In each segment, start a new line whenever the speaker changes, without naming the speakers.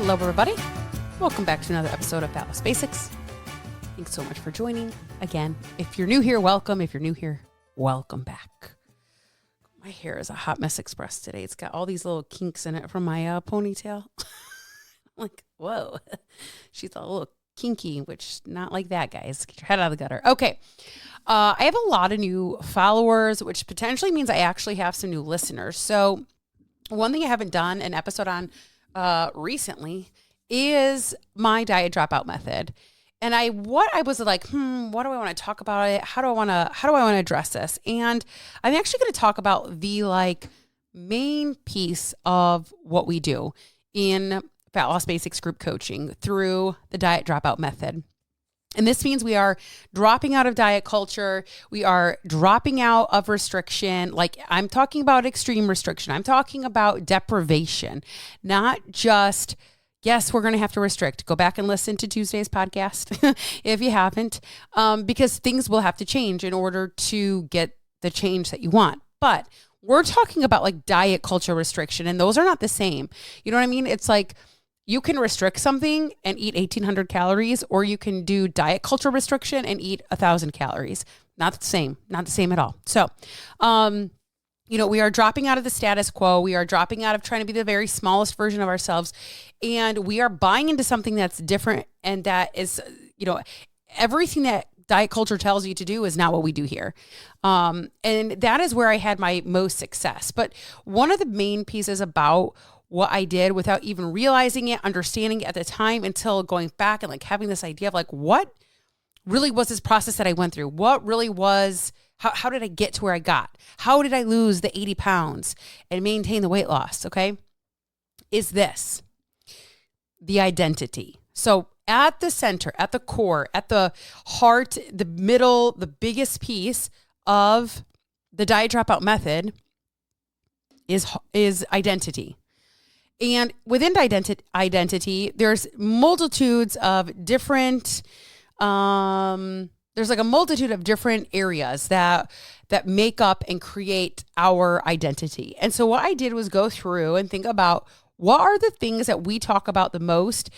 Hello, everybody. Welcome back to another episode of Fat Loss Basics. Thanks so much for joining. Again, if you're new here, welcome. If you're new here, welcome back. My hair is a hot mess express today. It's got all these little kinks in it from my ponytail. I'm like, whoa. She's a little kinky, which not like that, guys. Get your head out of the gutter. Okay. I have a lot of new followers, which potentially means I actually have some new listeners. So one thing I haven't done an episode on recently is my diet dropout method. And I was like, what do I want to talk about it? How do I want to address this? And I'm actually going to talk about the main piece of what we do in Fat Loss Basics group coaching through the diet dropout method. And this means we are dropping out of diet culture. We are dropping out of restriction. Like, I'm talking about extreme restriction. I'm talking about deprivation, not just, yes, we're going to have to restrict. Go back and listen to Tuesday's podcast if you haven't, because things will have to change in order to get the change that you want. But we're talking about like diet culture restriction, and those are not the same. You know what I mean? It's like, you can restrict something and eat 1,800 calories, or you can do diet culture restriction and eat 1,000 calories. Not the same at all. So, we are dropping out of the status quo. We are dropping out of trying to be the very smallest version of ourselves. And we are buying into something that's different. And that is, everything that diet culture tells you to do is not what we do here. And that is where I had my most success. But one of the main pieces about what I did without even realizing it, understanding it at the time, until going back and having this idea of what really was this process that I went through? What really was, how did I get to where I got? How did I lose the 80 pounds and maintain the weight loss? Okay. Is this the identity? So at the center, at the core, at the heart, the middle, the biggest piece of the diet dropout method is identity. And within identity, there's multitudes of different, there's a multitude of different areas that make up and create our identity. And so what I did was go through and think about, what are the things that we talk about the most,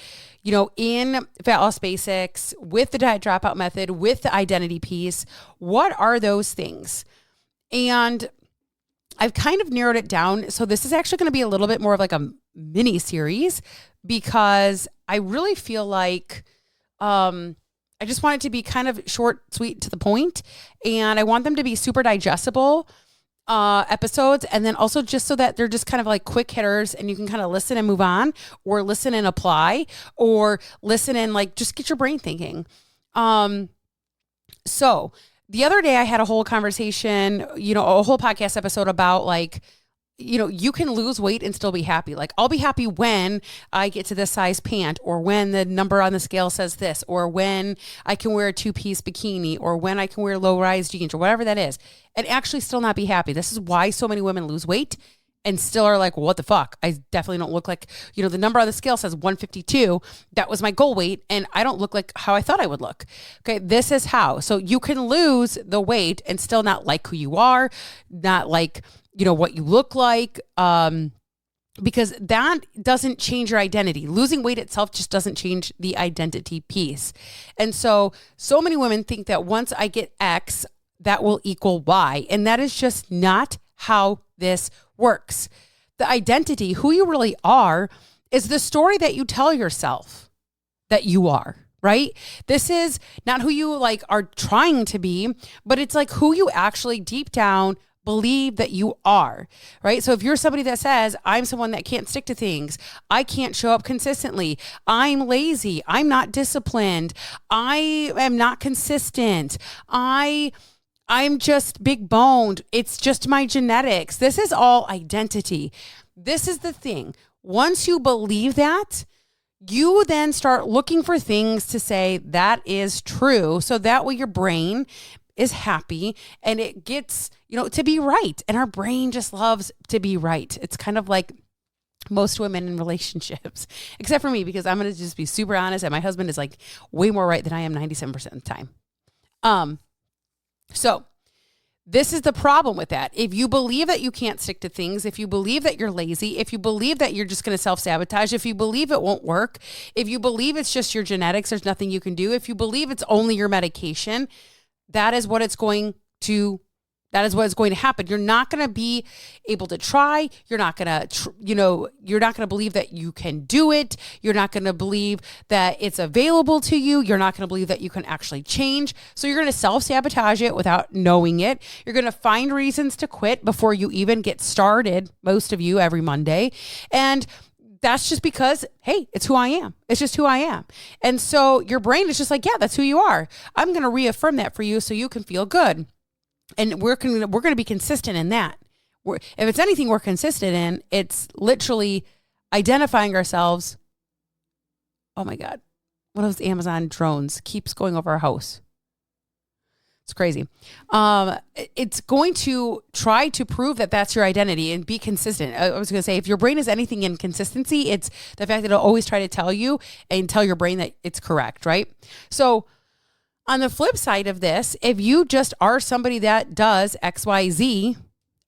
in Fat Loss Basics, with the diet dropout method, with the identity piece. What are those things? And I've kind of narrowed it down. So this is actually going to be a little bit more of a mini series, because I really feel like I just want it to be kind of short, sweet, to the point. And I want them to be super digestible episodes. And then also just so that they're just kind of quick hitters, and you can kind of listen and move on, or listen and apply, or listen and just get your brain thinking. So the other day I had a whole conversation, a whole podcast episode about you can lose weight and still be happy. I'll be happy when I get to this size pant, or when the number on the scale says this, or when I can wear a 2-piece bikini, or when I can wear low-rise jeans, or whatever that is, and actually still not be happy. This is why so many women lose weight and still are like, what the fuck? I definitely don't look like, the number on the scale says 152. That was my goal weight, and I don't look like how I thought I would look. Okay, this is how. So you can lose the weight and still not like who you are, not like, what you look like, because that doesn't change your identity. Losing weight itself just doesn't change the identity piece. And so many women think that once I get X, that will equal Y. And that is just not how this works. The identity, who you really are, is the story that you tell yourself that you are, right? This is not who you are trying to be, but it's who you actually deep down believe that you are, right? So if you're somebody that says, I'm someone that can't stick to things, I can't show up consistently, I'm lazy, I'm not disciplined, I am not consistent, I'm just big boned, it's just my genetics. This is all identity. This is the thing. Once you believe that, you then start looking for things to say that is true. So that way your brain is happy and it gets, to be right. And our brain just loves to be right. It's kind of like most women in relationships, except for me, because I'm going to just be super honest. And my husband is way more right than I am 97% of the time. So This is the problem with that. If you believe that you can't stick to things, if you believe that you're lazy, if you believe that you're just going to self-sabotage, if you believe it won't work, if you believe it's just your genetics, there's nothing you can do, if you believe it's only your medication, that is what it's going to happen. You're not going to be able to try. You're not going to, you're not going to believe that you can do it. You're not going to believe that it's available to you. You're not going to believe that you can actually change. So you're going to self-sabotage it without knowing it. You're going to find reasons to quit before you even get started, most of you every Monday. And that's just because, hey, it's who I am. It's just who I am. And so your brain is just like, yeah, that's who you are. I'm going to reaffirm that for you so you can feel good. And we're going to be consistent in that. If it's anything we're consistent in, it's literally identifying ourselves. Oh my God. One of those Amazon drones keeps going over our house. It's crazy. It's going to try to prove that that's your identity and be consistent. I was going to say, if your brain is anything in consistency, it's the fact that it'll always try to tell you and tell your brain that it's correct, right? So on the flip side of this, if you just are somebody that does X, Y, Z,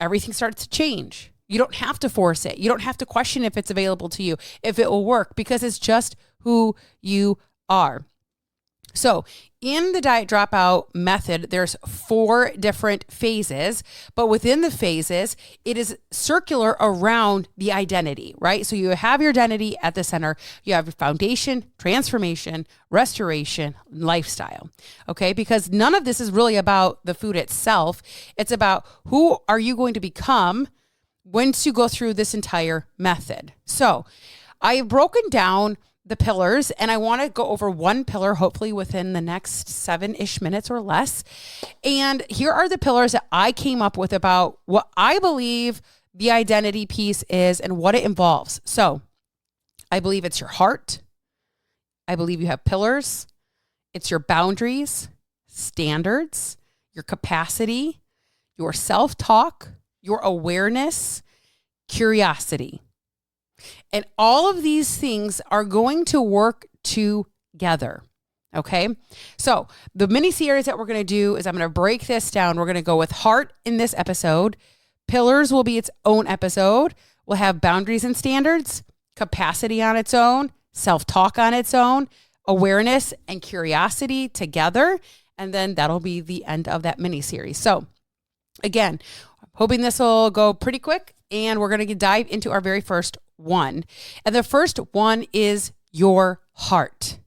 everything starts to change. You don't have to force it. You don't have to question if it's available to you, if it will work, because it's just who you are. So in the diet dropout method, there's 4 different phases, but within the phases, it is circular around the identity, right? So you have your identity at the center. You have your foundation, transformation, restoration, lifestyle, okay? Because none of this is really about the food itself. It's about who are you going to become once you go through this entire method. So I've broken down the pillars, and I want to go over one pillar, hopefully within the next 7-ish minutes or less. And here are the pillars that I came up with about what I believe the identity piece is and what it involves. So I believe it's your heart. I believe you have pillars. It's your boundaries, standards, your capacity, your self-talk, your awareness, curiosity. And all of these things are going to work together. Okay. So the mini series that we're going to do is I'm going to break this down. We're going to go with heart in this episode. Pillars will be its own episode. We'll have boundaries and standards, capacity on its own, self-talk on its own, awareness and curiosity together. And then that'll be the end of that mini series. So again, I'm hoping this will go pretty quick, and we're going to dive into our very first one. And the first one is your heart.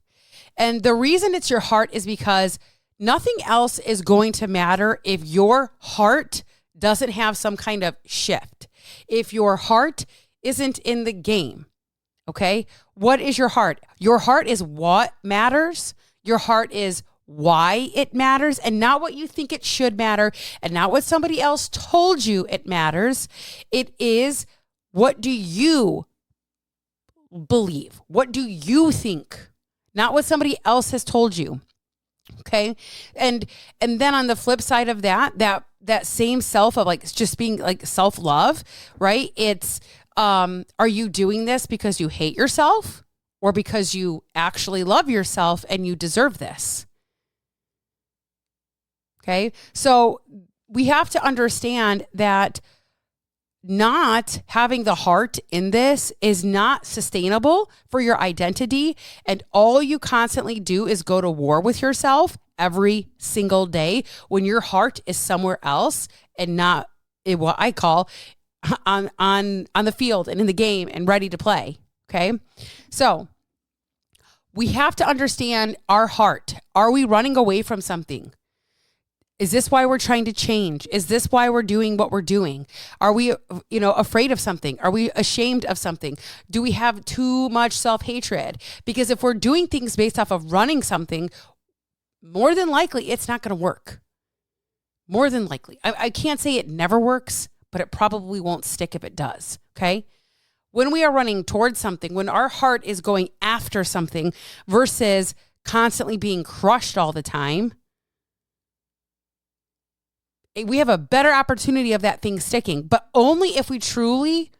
And the reason it's your heart is because nothing else is going to matter if your heart doesn't have some kind of shift. If your heart isn't in the game, okay? What is your heart? Your heart is what matters. Your heart is why it matters, and not what you think it should matter, and not what somebody else told you it matters. It is, what do you believe? What do you think? Not what somebody else has told you. Okay. And then on the flip side of that same self of like just being like self-love, right? It's, are you doing this because you hate yourself or because you actually love yourself and you deserve this? Okay. So we have to understand that not having the heart in this is not sustainable for your identity. And all you constantly do is go to war with yourself every single day when your heart is somewhere else and not in what I call on the field and in the game and ready to play. Okay. So we have to understand our heart. Are we running away from something? Is this why we're trying to change? Is this why we're doing what we're doing? Are we, afraid of something? Are we ashamed of something? Do we have too much self-hatred? Because if we're doing things based off of running something, more than likely, it's not going to work. More than likely. I can't say it never works, but it probably won't stick if it does. Okay. When we are running towards something, when our heart is going after something versus constantly being crushed all the time, we have a better opportunity of that thing sticking, but only if we truly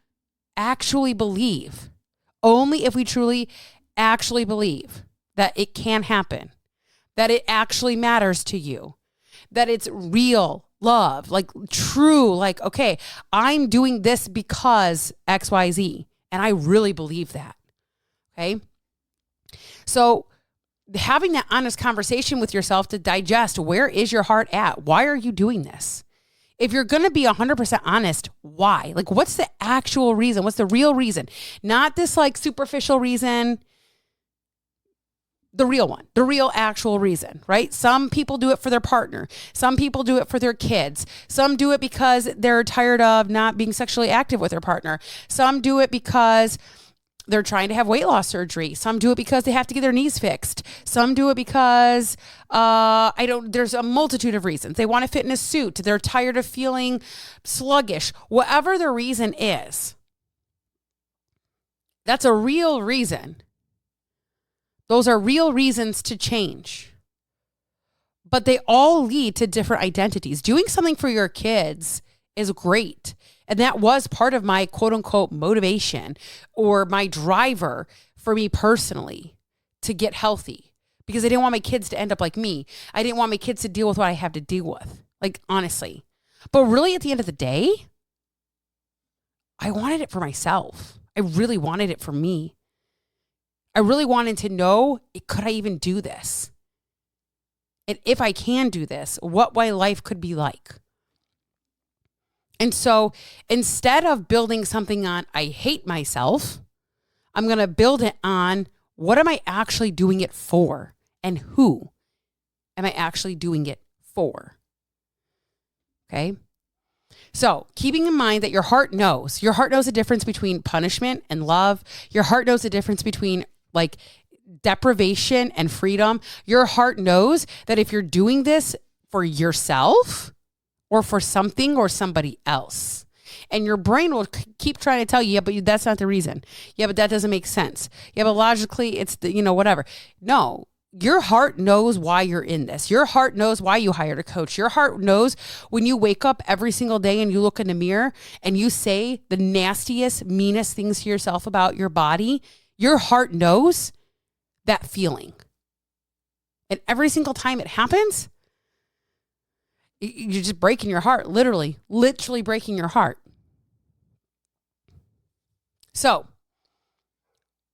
actually believe. Only if we truly actually believe that it can happen, that it actually matters to you, that it's real, love, like true, like, okay, I'm doing this because XYZ. And I really believe that. Okay. So having that honest conversation with yourself to digest, where is your heart at? Why are you doing this? If you're going to be 100% honest, why? Like, what's the actual reason? What's the real reason? Not this like superficial reason, the real one, the real actual reason, right? Some people do it for their partner. Some people do it for their kids. Some do it because they're tired of not being sexually active with their partner. Some do it because they're trying to have weight loss surgery. Some do it because they have to get their knees fixed. Some do it because there's a multitude of reasons. They want to fit in a suit. They're tired of feeling sluggish. Whatever the reason is, that's a real reason. Those are real reasons to change. But they all lead to different identities. Doing something for your kids is great. And that was part of my quote unquote motivation or my driver for me personally to get healthy, because I didn't want my kids to end up like me. I didn't want my kids to deal with what I have to deal with, like honestly. But really at the end of the day, I wanted it for myself. I really wanted it for me. I really wanted to know, could I even do this? And if I can do this, what my life could be like. And so instead of building something on, I hate myself, I'm going to build it on, what am I actually doing it for? And who am I actually doing it for? Okay. So keeping in mind that your heart knows the difference between punishment and love. Your heart knows the difference between like deprivation and freedom. Your heart knows that if you're doing this for yourself or for something or somebody else, and your brain will keep trying to tell you, yeah, but that's not the reason. Yeah, but that doesn't make sense. Yeah, but logically it's whatever. No, your heart knows why you're in this. Your heart knows why you hired a coach. Your heart knows when you wake up every single day and you look in the mirror and you say the nastiest, meanest things to yourself about your body. Your heart knows that feeling. And every single time it happens, you're just breaking your heart, literally breaking your heart. So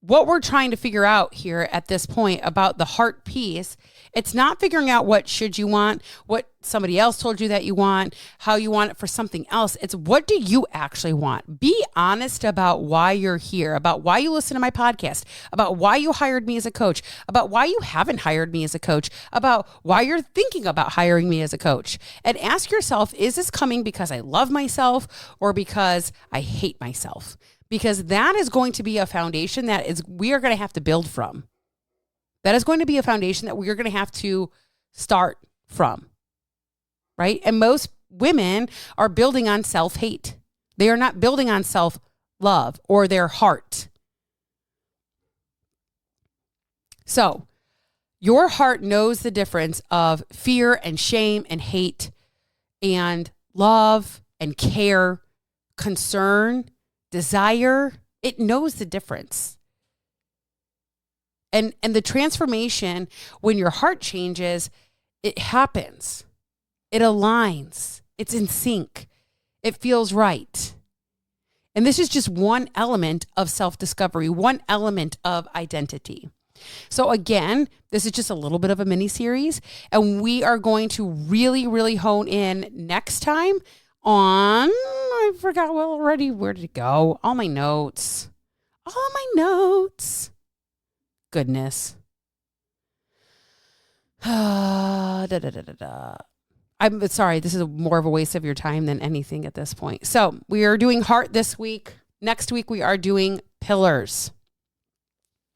what we're trying to figure out here at this point about the heart piece, it's not figuring out what should you want, what somebody else told you that you want, how you want it for something else. It's what do you actually want? Be honest about why you're here, about why you listen to my podcast, about why you hired me as a coach, about why you haven't hired me as a coach, about why you're thinking about hiring me as a coach. And ask yourself, is this coming because I love myself or because I hate myself? Because that is going to be a foundation we are going to have to build from. That is going to be a foundation that we are going to have to start from, right? And most women are building on self-hate. They are not building on self-love or their heart. So your heart knows the difference of fear and shame and hate and love and care, concern, desire. It knows the difference. And the transformation, when your heart changes, it happens. It aligns. It's in sync. It feels right. And this is just one element of self-discovery, one element of identity. So again, this is just a little bit of a mini series, and we are going to really, really hone in next time on, I forgot already, where did it go? All my notes. Goodness. I'm sorry, this is more of a waste of your time than anything at this point. So we are doing heart this week. Next week, we are doing pillars.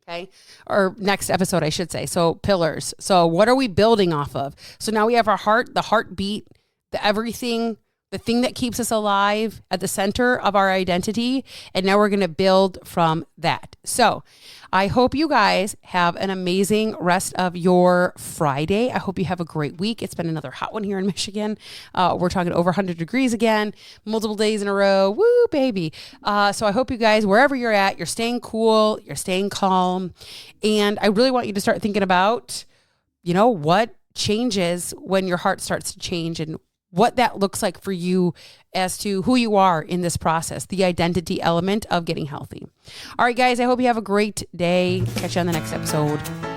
Okay. Or next episode, I should say. So pillars. So what are we building off of? So now we have our heart, the heartbeat, the everything, the thing that keeps us alive at the center of our identity. And now we're going to build from that. So I hope you guys have an amazing rest of your Friday. I hope you have a great week. It's been another hot one here in Michigan. We're talking over 100 degrees again, multiple days in a row. Woo, baby. So I hope you guys, wherever you're at, you're staying cool, you're staying calm. And I really want you to start thinking about, what changes when your heart starts to change, and what that looks like for you as to who you are in this process, the identity element of getting healthy. All right, guys, I hope you have a great day. Catch you on the next episode.